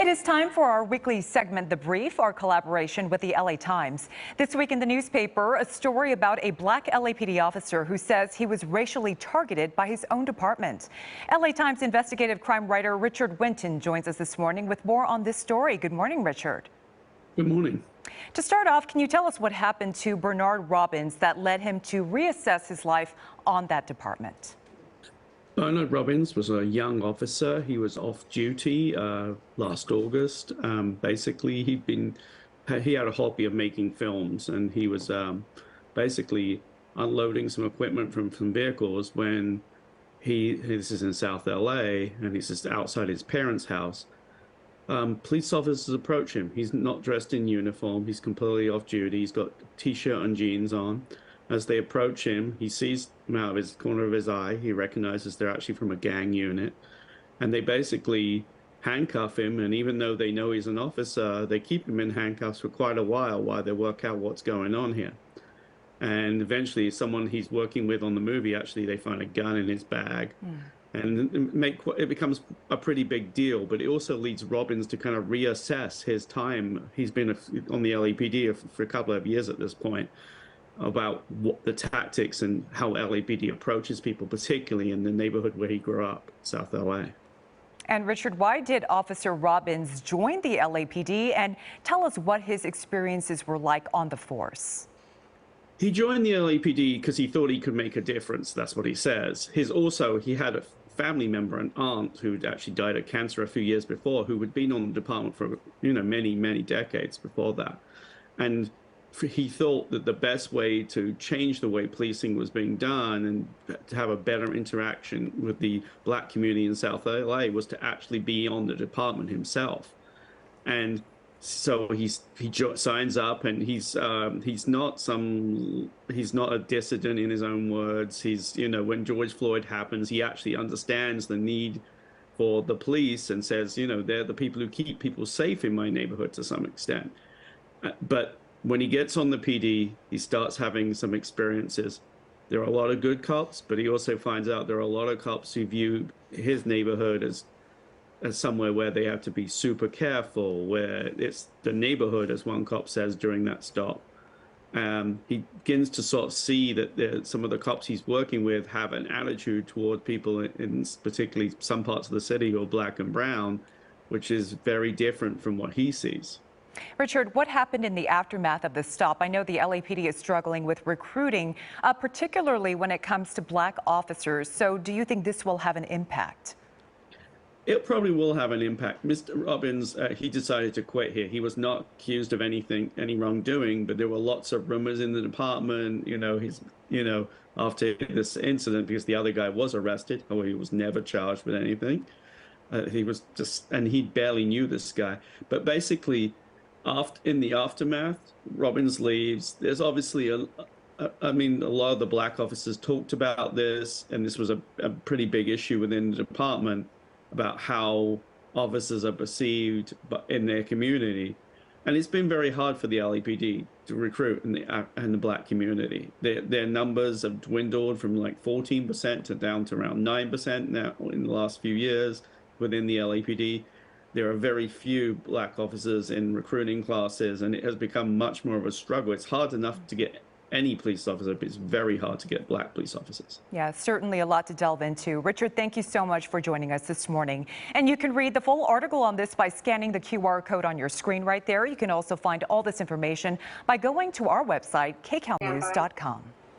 It is time for our weekly segment, The Brief, our collaboration with the LA Times. This week in the newspaper, a story about a black LAPD officer who says he was racially targeted by his own department. LA Times investigative crime writer Richard Winton joins us this morning with more on this story. Good morning, Richard. Good morning. To start off, can you tell us what happened to Bernard Robbins that led him to reassess his life on that department? Bernard Robbins was a young officer. He was off duty last August. Basically, he had a hobby of making films, and he was basically unloading some equipment from some vehicles when this is in South LA, and he's just outside his parents' house. Police officers approach him. He's not dressed in uniform. He's completely off duty. He's got a t-shirt and jeans on. As they approach him, he sees them out of his corner of his eye. He recognizes they're actually from a gang unit. And they basically handcuff him. And even though they know he's an officer, they keep him in handcuffs for quite a while they work out what's going on here. And eventually, someone he's working with on the movie, actually, they find a gun in his bag. And it becomes a pretty big deal, but it also leads Robbins to kind of reassess his time. He's been on the LAPD for a couple of years at this point, about what the tactics and how LAPD approaches people, particularly in the neighborhood where he grew up, South LA. And Richard, why did Officer Robbins join the LAPD? And tell us what his experiences were like on the force. He joined the LAPD because he thought he could make a difference. That's what he says. He had a family member, an aunt, who'd actually died of cancer a few years before, who had been on the department for many decades before that. And he thought that the best way to change the way policing was being done and to have a better interaction with the black community in South LA was to actually be on the department himself. And so he signs up, and he's not a dissident in his own words. When George Floyd happens, he actually understands the need for the police and says, they're the people who keep people safe in my neighborhood to some extent. But when he gets on the PD, he starts having some experiences. There are a lot of good cops, but he also finds out there are a lot of cops who view his neighborhood as somewhere where they have to be super careful, where it's the neighborhood, as one cop says during that stop. He begins to sort of see that some of the cops he's working with have an attitude toward people in particularly some parts of the city who are black and brown, which is very different from what he sees. Richard, what happened in the aftermath of the stop? I know the LAPD is struggling with recruiting, particularly when it comes to black officers. So do you think this will have an impact? It probably will have an impact. Mr. Robbins, he decided to quit here. He was not accused of any wrongdoing, but there were lots of rumors in the department, after this incident, because the other guy was arrested, although he was never charged with anything. And he barely knew this guy. But basically, in the aftermath, Robbins leaves. There's obviously a lot of the black officers talked about this, and this was a pretty big issue within the department about how officers are perceived in their community. And it's been very hard for the LAPD to recruit in the black community. Their numbers have dwindled from like 14% to down to around 9% now in the last few years within the LAPD. There are very few black officers in recruiting classes, and it has become much more of a struggle. It's hard enough to get any police officer, but it's very hard to get black police officers. Yeah, certainly a lot to delve into. Richard, thank you so much for joining us this morning. And you can read the full article on this by scanning the QR code on your screen right there. You can also find all this information by going to our website, kcalnews.com.